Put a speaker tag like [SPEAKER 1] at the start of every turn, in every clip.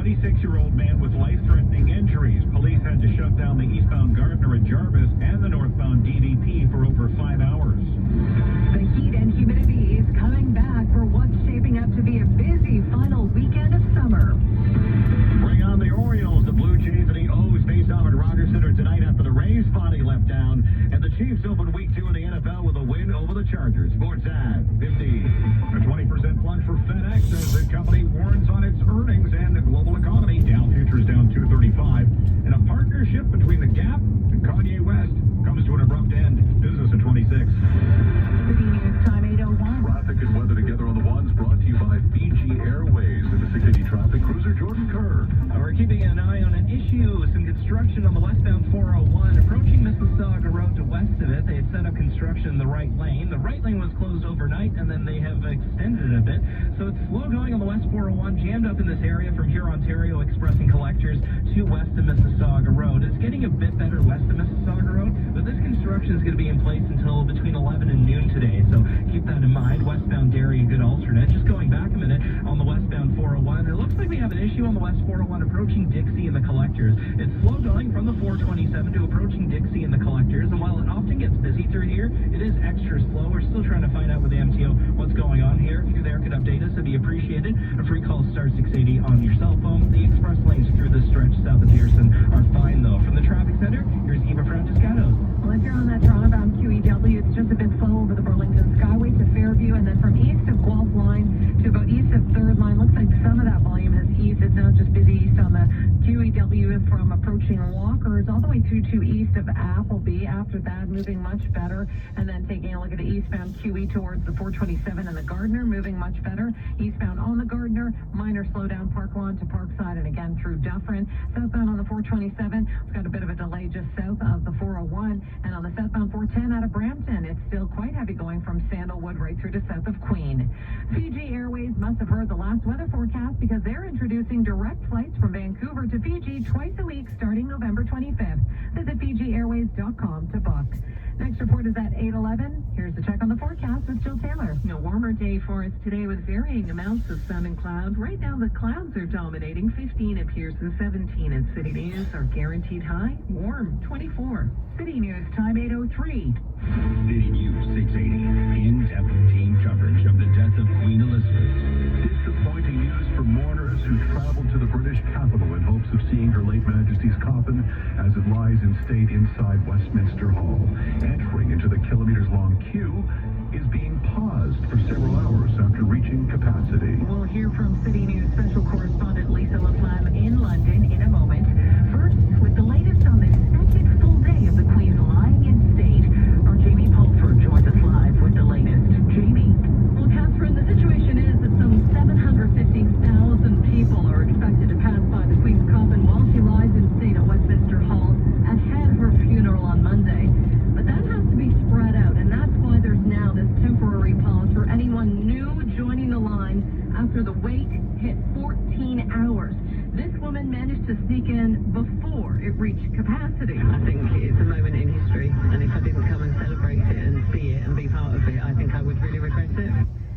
[SPEAKER 1] 26-year-old man with life-threatening injuries. Police had to shut down the eastbound Gardner at Jarvis and the northbound DVP for over 5 hours.
[SPEAKER 2] The heat and humidity is coming back for what's shaping up to be a busy final weekend of summer.
[SPEAKER 1] Bring on the Orioles. The Blue Jays and the O's face off at Rogers Center tonight after the Rays finally left down. And the Chiefs open week 2 in the NFL with a win over the Chargers. Sports at 50. A 20% plunge for FedEx as the company warns on its earnings and the global economy. Dow futures down 235. And a partnership between the Gap and Kanye West comes to an abrupt end. Business at 26.
[SPEAKER 2] City News Time 8:01.
[SPEAKER 3] Traffic and weather together on the ones brought to you by Fiji Airways. The Mississauga traffic cruiser Jordan Kerr.
[SPEAKER 4] We're keeping an eye on an issue, some construction on the westbound 401 approaching Mississauga Road to west of it. They had set up construction in the right lane. The right lane was closed overnight, and then they have extended it a bit. So it's slow going on the west 401, jammed up in this area from here, Ontario Express and Collectors to west of Mississauga Road. It's getting a bit better west of Mississauga Road, but this construction is going to be in place until between 11 and noon today. So keep that in mind. Westbound Derry, a good alternate. Just going back a minute on the westbound 401, it looks like we have an issue on the west 401 approaching Dixie and the Collectors. It's slow going from the 427 to approaching Dixie and the Collectors, and while it often gets busy through here, it is extra slow. We're still trying to find out with the MTO what's going on here. If you're there, could update us. It'd be appreciated. A free call star 680 on your cell phone. The express lanes through this stretch south of Pearson are fine, though. From the traffic center, here's Eva Franciscanos.
[SPEAKER 2] Well, if you're on that Toronto-bound QEW, it's just a bit slow over the Burlington Skyway to Fairview, and then from east of Guelph Line to about east of 3rd Line. Looks like some of that volume has eased. It's now just busy east on the QEW from approaching Walkers all the way through to east of Appleby. After that, moving much better. And then taking a look at the eastbound QE towards the 427 and the Gardner, moving much better. Eastbound on the Gardner, minor slowdown Park Lawn to Parkside, and again through Dufferin. Southbound on the 427, we've got a bit of a delay just south of the 401. And on the southbound 410 out of Brampton, it's still quite heavy going from Sandalwood right through to south of Queen. Fiji Airways must have heard the last weather forecast because they're introducing direct flights from Vancouver to Fiji twice a week starting November 25th. Visit FijiAirways.com to book. Next report is at 8:11. Here's the check on the forecast with Jill Taylor. A warmer day for us today with varying amounts of sun and cloud. Right now the clouds are dominating. 15 at Pearson, 17 at City News. Our guaranteed high, warm, 24. City News time 8:03.
[SPEAKER 1] City News 680. In-depth team coverage of the death of Queen Elizabeth.
[SPEAKER 3] Disappointing news for mourners who traveled to the British capital in hopes of seeing Her late Majesty's coffin as it lies in state inside Westminster Hall. Entering into the kilometers-long queue is being paused for several hours after reaching capacity.
[SPEAKER 2] We'll hear from City News special correspondent Lisa LaFlamme in London in a moment. First, with the latest on the second full day of the Queen's lying in state, our Jamie Pulford joins us live with the latest. Jamie. Well, Catherine, the situation is that some 750,000 people are expected to pass by the Queen's coffin while she lies in state at Westminster Hall ahead of her funeral on Monday. But that has to be spread out, and that's why there's now this temporary pause for anyone new joining the line after the wait hit 14 hours. This woman managed to sneak in before it reached capacity.
[SPEAKER 5] I think it's a moment in history, and if I didn't come and celebrate it and see it and be part of it, I think I would really regret it.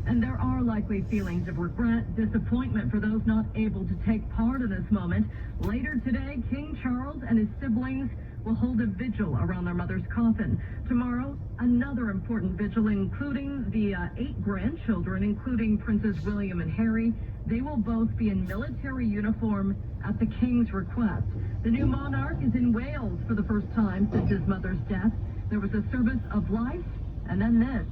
[SPEAKER 2] And there are likely feelings of regret, disappointment for those not able to take part in this moment. Later today, King Charles and his siblings will hold a vigil around their mother's coffin. Tomorrow, another important vigil, including the 8 grandchildren, including Princes William and Harry. They will both be in military uniform at the King's request. The new monarch is in Wales for the first time since his mother's death. There was a service of life, and then this.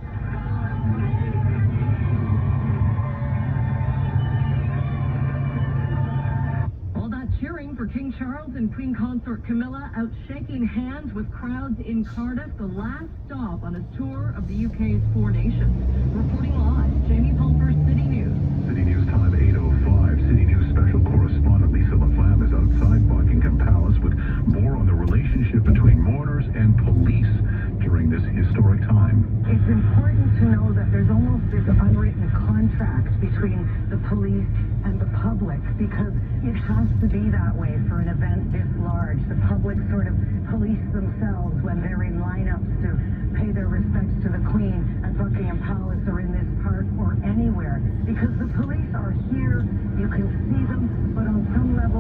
[SPEAKER 2] Cheering for King Charles and Queen Consort Camilla out shaking hands with crowds in Cardiff, the last stop on his tour of the UK's 4 nations. Reporting live, Jamie Pulford, City News.
[SPEAKER 3] City News time 8:05. City News special correspondent Lisa LaFlamme is outside Buckingham Palace with more on the relationship between mourners and police during this historic time.
[SPEAKER 6] It's important to know that there's almost this unwritten contract between the police and the public, because it has to be that way for an event this large. The public sort of police themselves when they're in lineups to pay their respects to the Queen at Buckingham Palace or in this park or anywhere, because the police are here, you can see them, but on some level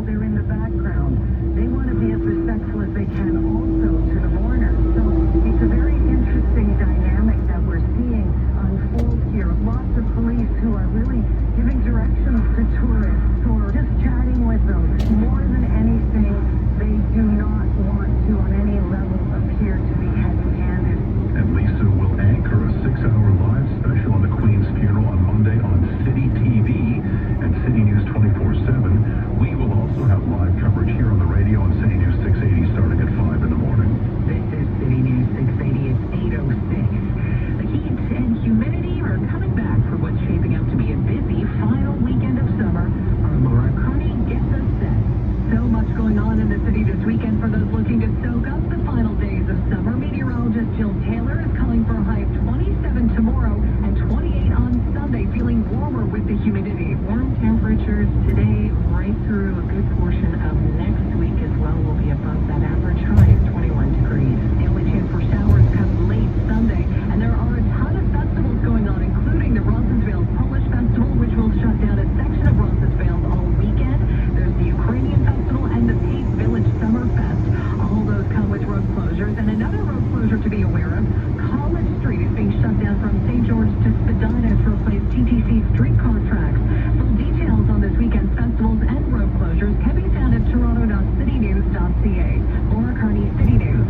[SPEAKER 2] temperatures today right through a good portion of next week as well will be above that average high of 21 degrees. The only chance for showers comes late Sunday, and there are a ton of festivals going on, including the Roncesvalles Polish Festival, which will shut down a section of Roncesvalles all weekend. There's the Ukrainian Festival and the Peace Village Summer Fest. All those come with road closures, and another road closure to be aware of. College Street is being shut down from St. George to Spadina to replace TTC streetcar tracks. Full details on this weekend's festivals and road closures can be found at toronto.citynews.ca. Laura Carney, City News.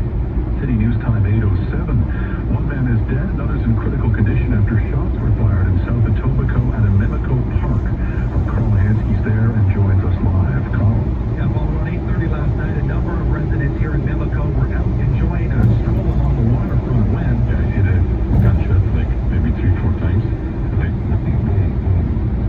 [SPEAKER 3] City News time 8:07. One man is dead and others in critical condition after shots were fired in South Etobicoke at a Mimico Park. Carl Hansky's there and joins us live. Carl.
[SPEAKER 4] Yeah, well, around 8:30 last night, a number of residents here in Mimico were out enjoying a stroll along the waterfront when...
[SPEAKER 3] Yeah, I see the gunshot like maybe 3-4 times. Like boom, boom.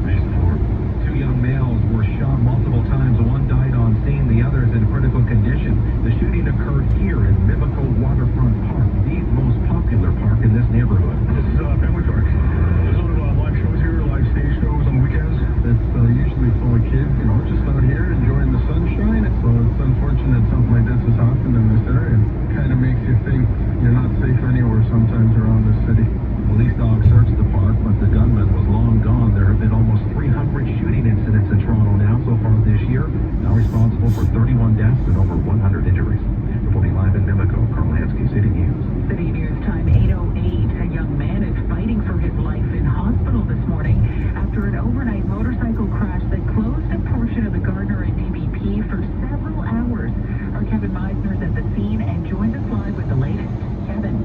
[SPEAKER 3] These 4.
[SPEAKER 4] Two young males were shot multiple times. One died on scene, the other is in critical condition. The shooting occurred here in Mimico Waterfront Park, the most popular park in this neighborhood.
[SPEAKER 3] This is Family Park. There's a lot of live shows here, live stage shows on the weekends.
[SPEAKER 7] It's usually full of kids, just out here enjoying the sunshine. So it's unfortunate something like this has happened in this area. It kind of makes you think you're not safe anywhere sometimes around this city.
[SPEAKER 4] Police dogs searched the park, but the gunman was long gone. There have been almost 300 shooting incidents in Toronto now so far this year, now responsible for 31 deaths and over 100 injuries. Reporting live in Mimico, Carl Hansky, City News.
[SPEAKER 2] City News time 8:08. A young man is fighting for his life in hospital this morning after an overnight motorcycle crash that closed a portion of the Gardner and DBP for several hours. Our Kevin Meisner is at the scene and joins us live with the latest. Kevin.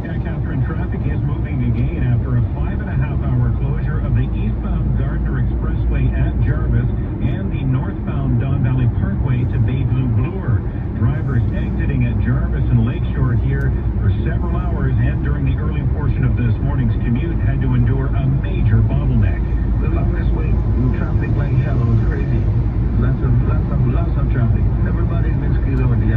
[SPEAKER 1] Yeah, Catherine, traffic is moving again after a 5.5-hour closure of the eastbound Gardner Expressway at Jarvis and the northbound Don Valley Parkway to Bayview Bloor. Drivers exiting at Jarvis and Lakeshore here for several hours and during the early portion of this morning's commute had to endure a major bottleneck.
[SPEAKER 7] The longest wait, traffic like hell, it was crazy. Lots of traffic. Everybody's been squeezed over the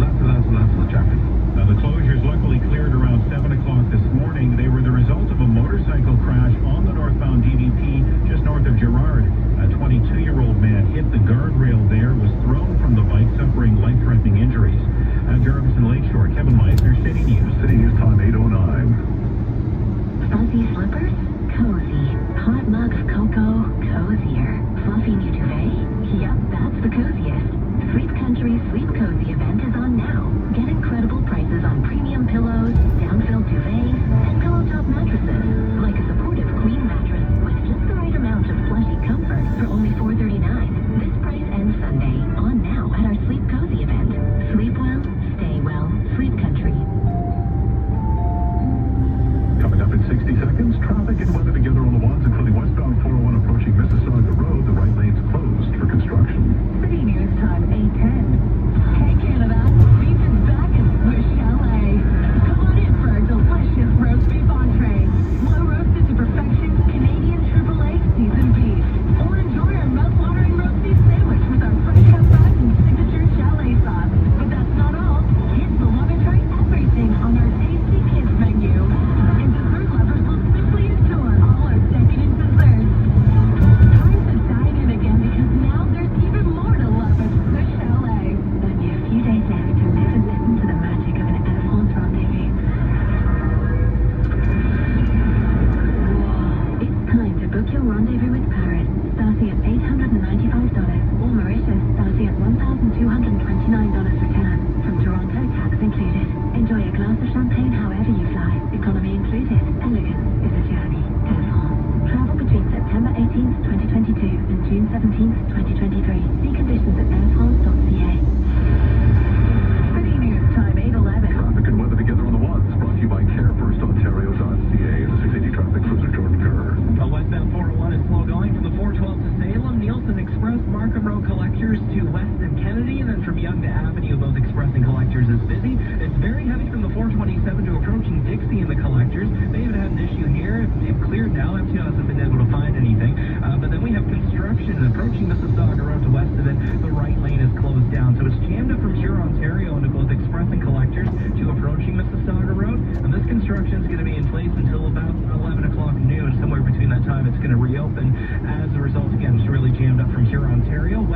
[SPEAKER 7] lots of traffic.
[SPEAKER 1] Now, the closures luckily cleared around 7 o'clock this morning. They were the result of a motorcycle crash on the northbound DVP just north of Girard. A 22-year-old man hit the guardrail there, was thrown from the bike, suffering life-threatening injuries. At Jarvis and Lakeshore, Kevin Meisner, City News.
[SPEAKER 3] City News time 8:09.
[SPEAKER 8] Fuzzy slippers? Cozy. Hot mug of cocoa? Cozier. Fluffy new duvet? Yep, that's the coziest. Sleep Country's Sleep Cozy event is on now. Get incredible prices on premium pillows, down-filled duvets, and pillow top mattresses. Like a supportive queen mattress with just the right amount of fleshy comfort for only $4.39. This price ends Sunday. On now at our Sleep Cozy event. Sleep well, stay well. Sleep Country.
[SPEAKER 3] Coming up in 60 seconds, traffic and weather together on the ones, including westbound 401 approaching Mississauga Road. The right lane's closed for construction.
[SPEAKER 2] City News time 8:10. Hey Canada, beef is back at Swiss Chalet. Come on in for our delicious roast beef entree. Slow roasted to perfection, Canadian Triple A seasoned beef. Or enjoy our mouth-watering roast beef sandwich with our fresh cut fries and signature chalet sauce. But that's not all. Kids will love and try everything on our tasty kids menu. And dessert lovers will simply adore all our decadent desserts. Time to dine in again because now there's even more to love at Swiss Chalet.
[SPEAKER 8] Only a few days left to live and listen to the magic of an Air France rendezvous. It's time to book your rendezvous with Paris, starting at $895, or Mauritius, starting at $1,229 return. From Toronto, tax included. Enjoy a glass of champagne however you fly. Economy included. Elegance is a journey. Air France. Travel between September 18th, 2022 and June 17th, 2023. See conditions at airfrance.ca.
[SPEAKER 2] City News time 8:11.
[SPEAKER 3] Traffic and weather together on the ones. Brought to you by CareFirstOntario.ca and the 680 traffic cruiser Jordan Kerr.
[SPEAKER 4] A westbound 401 is slow going from the 412 to Salem, Nielsen Express, Markham Road Collectors to West and Kennedy, and then from Yonge to Avenue, both Express and Collectors is busy. It's very heavy from the 427 to approaching Dixie in the Collectors. They even had an issue here. They've cleared now. MTO hasn't been able to find anything. But then we have construction approaching Mississauga Road to west of it. The right lane is closed down. So it's jammed up from here, Ontario, into both Express and Collectors to approaching Mississauga Road. And this construction is going to be in place until about 11 o'clock noon. Somewhere between that time, it's going to reopen. As a result, again, it's really jammed up from here.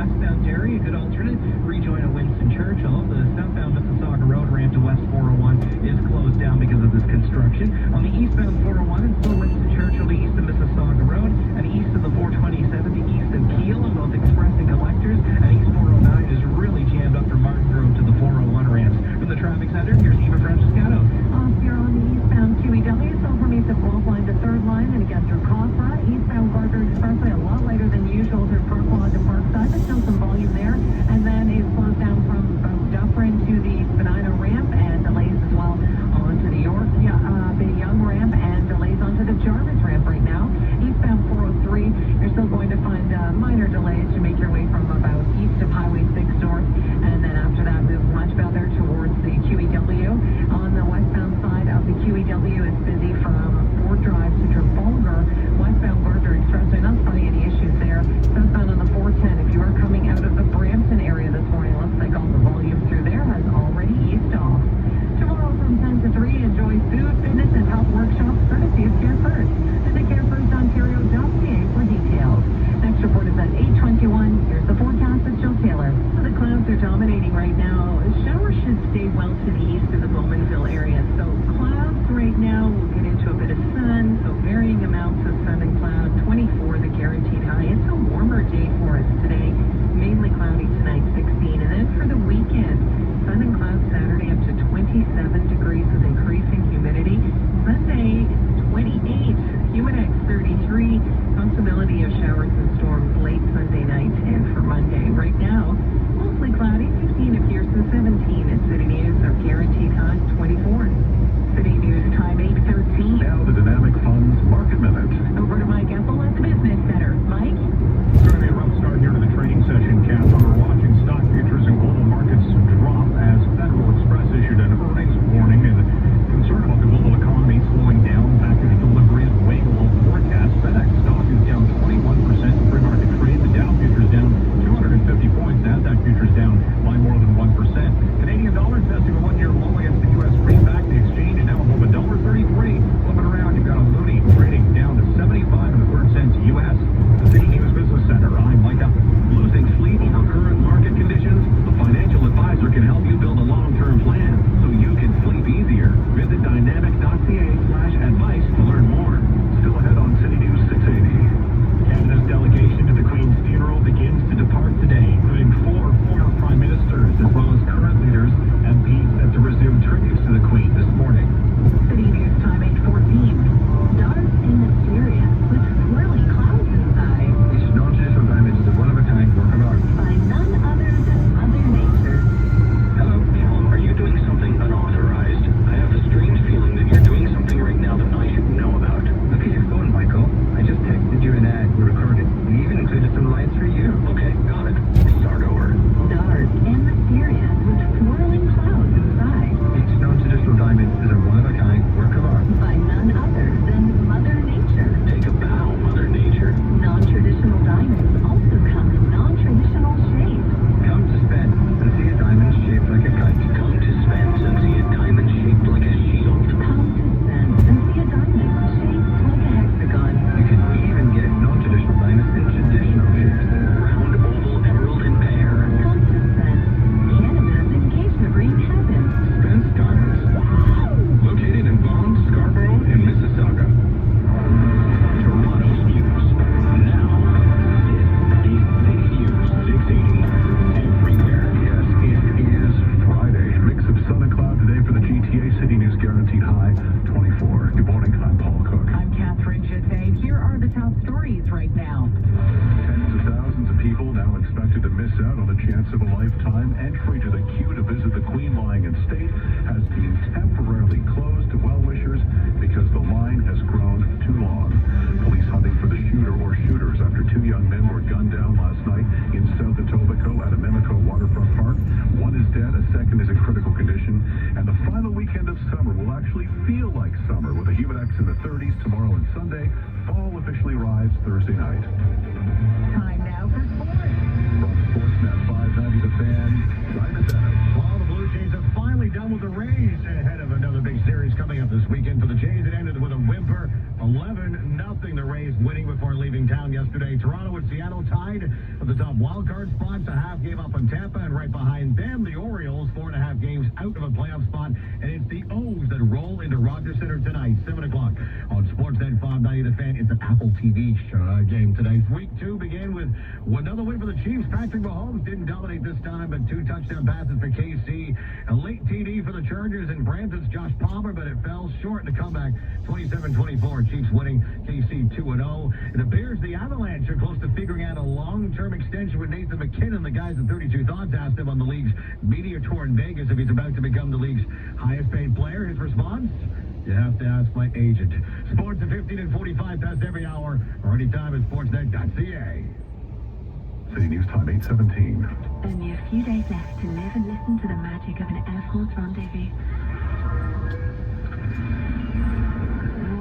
[SPEAKER 4] westbound Derry, a good alternate. Rejoin at Winston Churchill. The southbound Mississauga Road ramp to West 401 is closed down because of this construction. On the eastbound 401, it's still Winston Churchill to east of Mississauga Road, and east of the 427 to east of Kiel on both Express and Collectors, and east 409 is really jammed up from Martin Grove to the 401 ramps. From the traffic center, here's Eva Francescato.
[SPEAKER 2] Off here on the eastbound QEW, so from east of Guelph line to 3rd line, and again through Casa. Eastbound Gardner Expressway, a lot later than usual through Parkland to Parkside, but still some volume there. And then it slows down from about Dufferin to the Spadina ramp, and delays as well onto the York, the Young ramp, and delays onto the Jarvis ramp right now. Eastbound 403, you're still going to find minor delays to make your way from about east of Highway 6 north, and then after that move much better towards the QEW. On the westbound side of the QEW, it's busy from Fort Drive to Trafalgar. Westbound Gardner Expressway, not spotting any issues there. Southbound on the 410, if you are coming out of the Brampton area this morning, looks like all the volume through there has already eased off. Tomorrow from 10 to 3, enjoy food, fitness, and health workshops courtesy of Care First. Visit carefirstontario.ca for details. Next report is at 8:21. Here's the forecast with Jill Taylor.
[SPEAKER 5] So the clouds are dominating right now. Showers should stay well to the east of the Bowmanville area. So clouds right now, we'll get into a bit of sun. So varying amounts of sun and cloud. 24 the guaranteed high. It's a warmer day for us today. Mainly cloudy tonight, 16. And then for the weekend, sun and clouds Saturday up to 27 degrees with increasing humidity. Sunday, 28. Humidex 33. Possibility of showers and storms late Sunday night. And for Monday, right now, mostly cloudy, 15 at Pearson, 17 at City News. Our guaranteed high, 24. City News time 8:13.
[SPEAKER 3] Now the Dynamic Funds Market Minute.
[SPEAKER 2] Over to Mike Ethel at the Business Center. Mike?
[SPEAKER 3] Certainly a rough start here to the trading session, Kath. We're watching stock futures and global markets drop as Federal Express issued an earnings warning and concern about the global economy slowing down. Package deliveries way below forecast. FedEx stock is down 21% in pre-market trade. The Dow futures down 250 points. Nasdaq futures down by more than 1%. Canadian dollar testing a one-year low against the U.S. greenback. The exchange is now above $1.33. Flipping around, you've got a loonie trading down to 75 and a third cents U.S. The City News Business Center. I'm Mike Up. Losing sleep over current market conditions? A financial advisor can help you build a long-term plan so you can sleep easier. Visit dynamic.ca/advice to learn more. Still ahead on City News 680. Canada's delegation to the Queen's funeral begins to depart today, including 4 former prime ministers as well as current leaders. MPs set to resume tributes to the Queen this morning.
[SPEAKER 2] City News time 8:14.
[SPEAKER 8] Dark and mysterious with swirling clouds inside.
[SPEAKER 7] It's not just a diamond, it's a one-of-a-kind work of art.
[SPEAKER 8] By none other than Mother Nature.
[SPEAKER 1] Hello, Tom. Are you doing something unauthorized? I have a strange feeling that you're doing something right now that I should know about.
[SPEAKER 7] Look at your phone, Michael. I just texted you an ad we recorded. We even included some lines for you.
[SPEAKER 1] Okay, got it. Start over.
[SPEAKER 8] Dark and mysterious with swirling clouds inside.
[SPEAKER 7] Each non-traditional diamond is a one-of-a-kind work of art.
[SPEAKER 8] By none other than Mother Nature.
[SPEAKER 1] Take a bow, Mother Nature.
[SPEAKER 8] Non-traditional diamonds also come in non-traditional shapes.
[SPEAKER 7] Come to spend and see a diamond shaped like a kite.
[SPEAKER 1] Come to Spence and see a diamond shaped like a shield.
[SPEAKER 8] Come to Spence and see a diamond shaped like a hexagon.
[SPEAKER 7] You can even get non-traditional diamonds in traditional shapes.
[SPEAKER 1] Round, oval, emerald, and pear.
[SPEAKER 8] Come to Spence, Canada's engagement ring heaven.
[SPEAKER 3] Spence Diamonds.
[SPEAKER 1] Located in Vaughan, Scarborough, and Mississauga. Toronto's news. Now, this is City News 680. Everywhere.
[SPEAKER 3] Yes, it is Friday. Mix of sun and cloud today for the GTA. City News guaranteed high 24. Good morning. I'm Paul Cook.
[SPEAKER 2] I'm Catherine Jaffe. Here are the top stories right now.
[SPEAKER 3] Tens of thousands of people now expected to miss out on the chance of a lifetime. Entry to the queue to visit the Queen lying in state has been temporarily closed to well-wishers because the line has grown too long. Police hunting for the shooter or shooters after 2 young men were gunned down last night in South Etobicoke at a Mimico waterfront park. One is dead, a second is in critical condition. And the final weekend of summer will actually feel like summer with a humidex in the 30s tomorrow and Sunday. Fall officially arrives Thursday night.
[SPEAKER 2] Time now for sports.
[SPEAKER 3] From Sportsnet 590 The Fan, Simon Dennis.
[SPEAKER 1] Well, the Blue Jays are finally done with the Rays ahead of another big series coming up this weekend. For the Jays, it ended with a whimper. 11-0. The Rays winning before leaving town yesterday. Toronto and Seattle tied at the top wildcard spots, a half game up on Tampa, and right behind them, the Orioles, 4.5 games out of a playoff spot, and it's the O's that roll into Rogers Center tonight, 7 o'clock on Sportsnet 590 The Fan. It's an Apple TV game today. Week 2 began with another win for the Chiefs. Patrick Mahomes didn't dominate this time, but 2 touchdown passes for KC. A late TD for the Chargers and Brampton's Josh Palmer, but it fell short in the comeback. 27-24, Chiefs winning, KC 2-0. It appears the Avalanche are close to figuring out a long-term extension with Nathan McKinnon. The guys at 32 Thoughts asked him on the league's media tour in Vegas if he's about to become the league's highest paid player. His response? You have to ask my agent. Sports at 15 and 45, that's every hour or anytime at sportsnet.ca.
[SPEAKER 3] City News Time 8:17.
[SPEAKER 8] Only a few days left to live and listen to the magic of an Air Force rendezvous.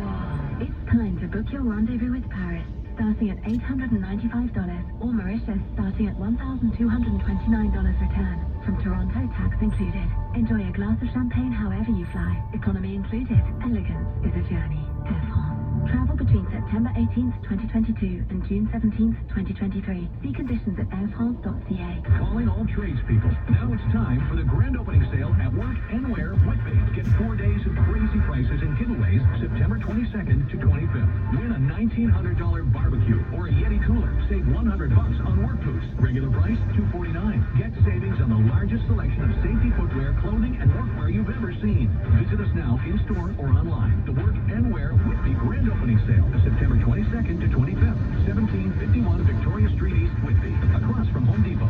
[SPEAKER 8] Whoa. It's time to book your rendezvous with Paris, starting at $895, or Mauritius, starting at $1,229 return. From Toronto, tax included. Enjoy a glass of champagne however you fly. Economy included. Elegance is a journey. Air France. Travel between September 18th, 2022 and June 17th, 2023. See conditions at airfrance.ca.
[SPEAKER 9] Calling all tradespeople. Now it's time for the grand opening sale at Work Anywhere Whitby. Get 4 days of crazy prices and giveaways September 22nd to 25th. Win a $1,900 barbecue or a Yeti cooler. Save $100 on work boots. Regular price $249. Get savings on the largest selection of safety footwear, clothing, and workwear you've ever seen. Visit us now in store or online. The Work Anywhere Whitby grand opening sale, September 22nd to 25th, 1751 Victoria Street East, Whitby, across from Home Depot.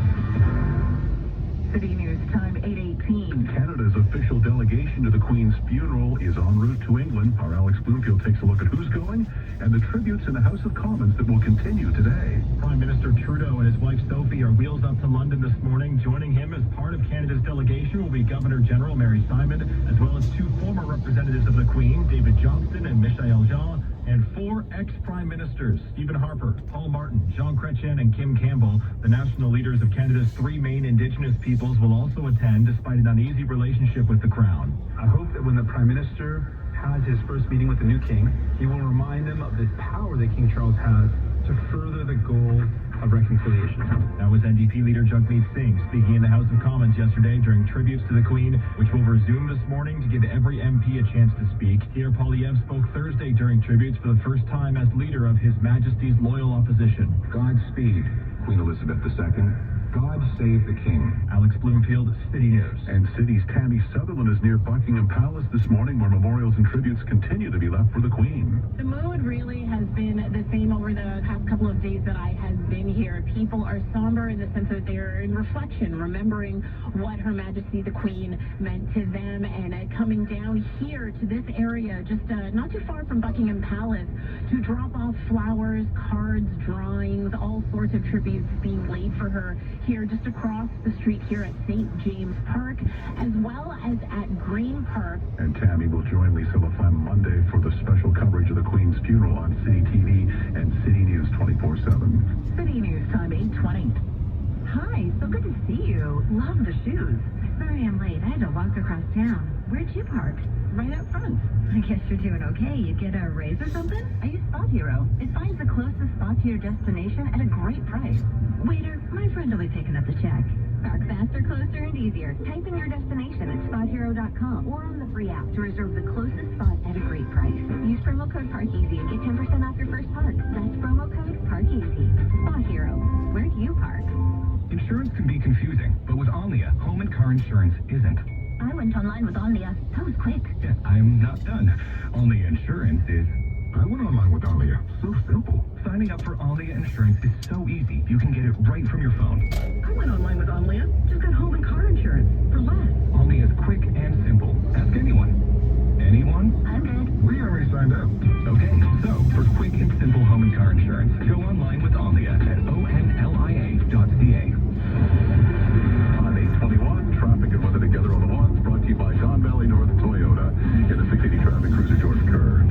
[SPEAKER 2] City News Time 8:18.
[SPEAKER 3] Canada's official delegation to the Queen's funeral is en route to England. Our Alex Bloomfield takes a look at who's going and the tributes in the House of Commons that will continue today.
[SPEAKER 10] Prime Minister Trudeau and his wife Sophie are wheels up to London this morning. Joining him as part of Canada's delegation will be Governor General Mary Simon, as well as 2 former representatives of the Queen, David Johnston and Michael Jean, and 4 ex-prime ministers, Stephen Harper, Paul Martin, Jean Chrétien, and Kim Campbell. The national leaders of Canada's 3 main Indigenous peoples will also attend, despite an uneasy relationship with the Crown.
[SPEAKER 7] I hope that when the Prime Minister has his first meeting with the new king, he will remind them of the power that King Charles has to further the goal of reconciliation.
[SPEAKER 10] That was NDP leader Jagmeet Singh speaking in the House of Commons yesterday during tributes to the Queen, which will resume this morning to give every MP a chance to speak. Pierre Poilievre spoke Thursday during tributes for the first time as leader of His Majesty's loyal opposition.
[SPEAKER 3] Godspeed, Queen Elizabeth II. God save the King.
[SPEAKER 10] Alex Bloomfield, City News.
[SPEAKER 3] And City's Tammy Sutherland is near Buckingham Palace this morning, where memorials and tributes continue to be left for the Queen.
[SPEAKER 5] The mood really has been the same over the past couple of days that I have been here. People are somber in the sense that they're in reflection, remembering what Her Majesty the Queen meant to them, and coming down here to this area, just not too far from Buckingham Palace, to drop off flowers, cards, drawings, all sorts of tributes being laid for her here just across the street here at St. James Park, as well as at Green Park.
[SPEAKER 3] And Tammy will join Lisa LaFlamme Monday for the special coverage of the Queen's funeral on City TV and City News 24/7.
[SPEAKER 2] City News Time 8:20.
[SPEAKER 6] Hi, so good to see you. Love the shoes. Sorry I'm late. I had to walk across town. Where'd you park? Right up front. I guess you're doing okay. You get a raise or something? I use Spot Hero. It finds the closest spot to your destination at a great price. Waiter, my friend will be picking up the check. Park faster, closer, and easier. Type in your destination at SpotHero.com or on the free app to reserve the closest spot at a great price. Use promo code PARKEASY and get 10% off your first park. That's promo code PARKEASY. Spot Hero. Where do you park?
[SPEAKER 9] Insurance can be confusing, but with Omnia, home and car insurance isn't.
[SPEAKER 8] I went online with Omnia. That was quick.
[SPEAKER 9] Yeah, I'm not done. Omnia Insurance is...
[SPEAKER 3] I went online with Omnia. So simple.
[SPEAKER 9] Signing up for Omnia Insurance is so easy. You can get it right from your phone.
[SPEAKER 5] I went online with Omnia. Just got home and car insurance for less.
[SPEAKER 9] Omnia is quick and simple. Ask anyone. Anyone?
[SPEAKER 8] I'm good.
[SPEAKER 3] We already signed up.
[SPEAKER 9] Okay, so for quick and simple home and car insurance, go online with Omnia at onlia.ca.
[SPEAKER 3] On 821, traffic and weather together on the ones, brought to you by Don Valley North Toyota. In the 680 traffic cruiser, Jordan Kerr.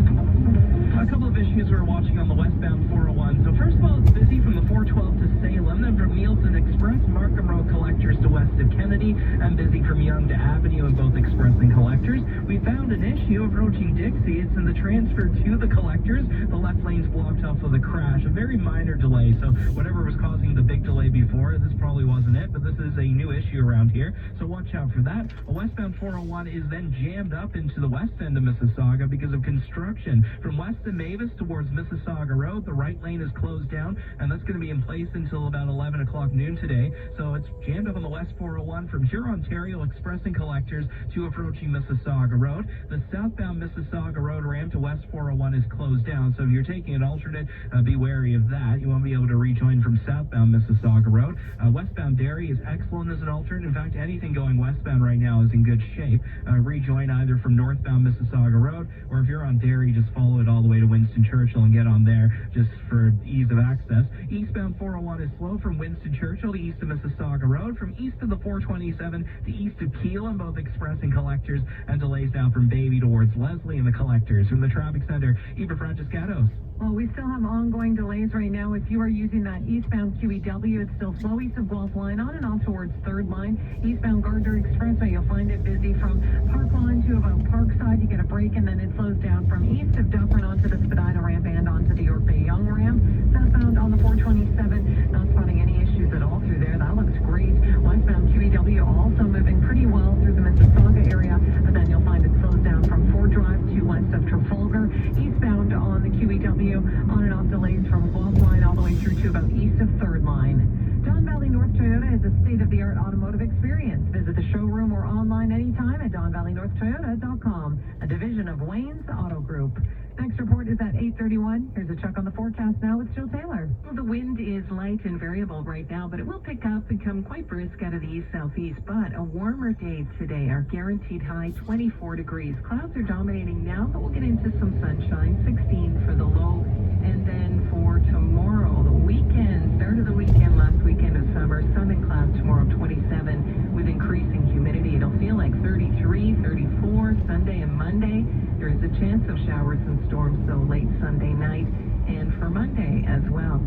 [SPEAKER 4] A couple of issues we're watching on the westbound 401. So first of all, it's busy from the 412 to Salem, then from Neil also an express Markham Road collectors to west of Kennedy and busy from Yonge to Avenue in both express and collectors. We found an issue approaching Dixie. It's in the transfer to the collectors. The left lane's blocked off with a crash. A very minor delay, so whatever was causing the big delay before, this probably wasn't it, but this is a new issue around here, so watch out for that. A westbound 401 is then jammed up into the west end of Mississauga because of construction. From west of Mavis towards Mississauga Road, the right lane is closed down, and that's going to be in place until about 11 o'clock noon today. So it's jammed up on the west 401 from Huron-Ontario Express and collectors to approaching Mississauga Road. The southbound Mississauga Road ramp to west 401 is closed down, so if you're taking an alternate, be wary of that. You won't be able to rejoin from southbound Mississauga Road. Westbound Derry is excellent as an alternate. In fact, anything going westbound right now is in good shape. Rejoin either from northbound Mississauga Road, or if you're on Derry, just follow it all the way to Winston Churchill and get on there just for ease of access. Eastbound 401 is slow from Winston Churchill to east of Mississauga Road, from east of the 427 to east of Keele in both express and collectors, and delays now from Baby towards Leslie and the collectors. From the traffic center, Eva Franciscatos.
[SPEAKER 2] Well, we still have ongoing delays right now. If you are using that eastbound QEW, it's still slow east of Guelph Line, on and off towards 3rd Line. Eastbound Gardner Expressway, you'll find it busy from Park Line to about Parkside. You get a break, and then it slows down from east of Dufferin onto the Spadina ramp and onto the York Bay Young ramp. Southbound on the 427, not spotting any issues at all through there. That looks great. Westbound QEW also moving pretty well through the Mississauga area, but then you'll find it slows down from Ford Drive to west of Trafalgar. Eastbound on the QEW, on and off delays from Guelph Line all the way through to about east of 3rd Line. Don Valley North Toyota is a state-of-the-art automotive experience. Visit the showroom or online anytime at DonValleyNorthToyota.com, a division of Wayne's Auto Group. Next report is at 8:31. Here's a check on the forecast now with Jill Taylor.
[SPEAKER 5] Well, the wind is light and variable right now, but it will pick up and come quite brisk out of the east-southeast. But a warmer day today. Our guaranteed high, 24 degrees. Clouds are dominating now, but we'll get into some sunshine, 16 for the low. And then for tomorrow, the weekend, start of the weekend, last weekend of summer, sun and clouds tomorrow, 27, with increasing humidity. It'll feel like 33, 34 Sunday and Monday. There is a chance of showers and storms, though, late Sunday night and for Monday as well.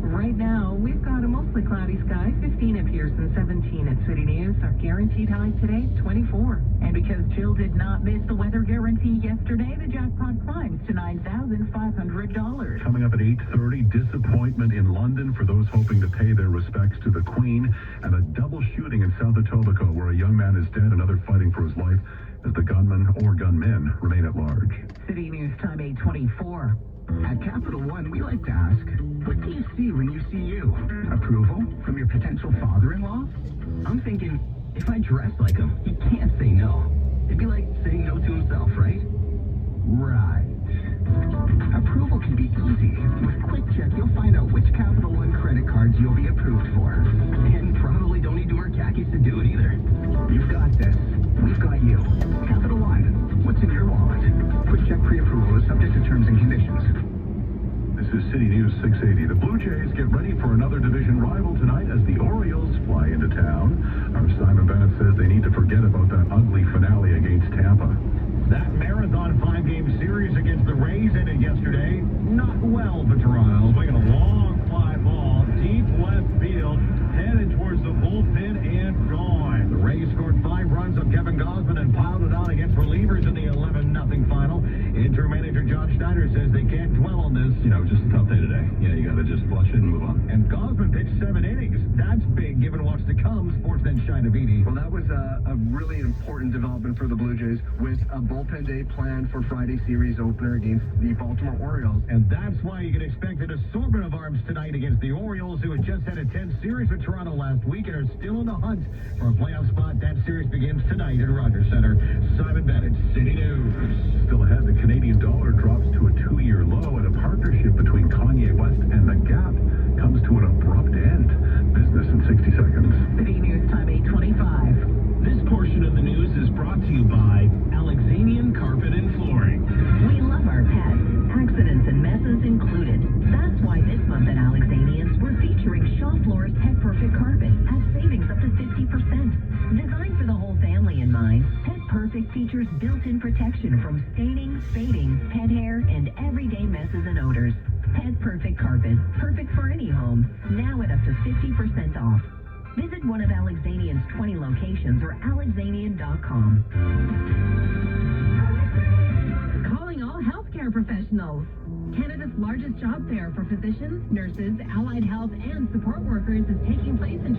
[SPEAKER 5] Right now, we've got a mostly cloudy sky, 15 at Pearson, 17 at City News. Our guaranteed high today, 24. And because Jill did not miss the weather guarantee yesterday, the jackpot climbs to $9,500.
[SPEAKER 3] Coming up at 8:30, disappointment in London for those hoping to pay their respects to the Queen, and a double shooting in South Etobicoke where a young man is dead, another fighting for his life as the gunman or gunmen remain at large.
[SPEAKER 5] City News time, 8:24.
[SPEAKER 11] At Capital One, we like to ask, what do you see when you see you? Approval from your potential father-in-law? I'm thinking, if I dress like him, he can't say no. It'd be like saying no to himself, right? Right. Approval can be easy. With QuickCheck, you'll find out which Capital One credit cards you'll be approved for. And probably don't need to wear khakis to do it either. You've got this. We've got you. Capital One. What's in your wallet? QuickCheck pre-approval is subject to terms and conditions.
[SPEAKER 3] This is City News 680. The Blue Jays get ready for another division rival tonight as the Orioles fly into town. Our Simon Bennett says they need to forget about that ugly finale against Tampa.
[SPEAKER 1] That marathon 5-game series against the Rays ended yesterday. Not well for Toronto. Making a long fly ball, deep left field, headed towards the bullpen and gone. The Rays scored 5 runs of Kevin Gausman and piled it on against relievers in the 11-0 final. Interim manager John Schneider says they can't dwell on this.
[SPEAKER 10] Just a tough day today. Yeah, you gotta just flush it and move on.
[SPEAKER 1] And Gausman pitched 7 innings. That's big given what's to come. Sportsnet Shina Beatty.
[SPEAKER 12] Well, that was a really important development for the Blue Jays with a bullpen day planned for Friday series opener against the Baltimore Orioles.
[SPEAKER 1] And that's why you can expect an assortment of arms tonight against the Orioles, who had just had a tense series with Toronto last week and are still in the hunt for a playoff spot. That series begins tonight at Rogers Center. Simon Bennett, City News.
[SPEAKER 3] Still ahead, the Canadian dollar drops to a 2-year low, and a partnership between Kanye West and The Gap comes to an abrupt end. Business in 60 seconds.
[SPEAKER 5] City News time, 8:25.
[SPEAKER 10] This portion of the news is brought to you by Alexanian Carpet and Flooring.
[SPEAKER 8] We love our pets, accidents and messes included. That's why this month at Alexanians, we're featuring Shaw Floor's Pet Perfect Carpet at savings up to 50%. Designed for the whole family in mind, Pet Perfect features built-in protection from staining, fading, pet hair, and everyday messes and odors. Pet Perfect Carpet, perfect for any home. Now at up to 50% off.
[SPEAKER 5] Alexanian's 20 locations or alexanian.com.
[SPEAKER 13] Calling all healthcare professionals. Canada's largest job fair for physicians, nurses, allied health, and support workers is taking place in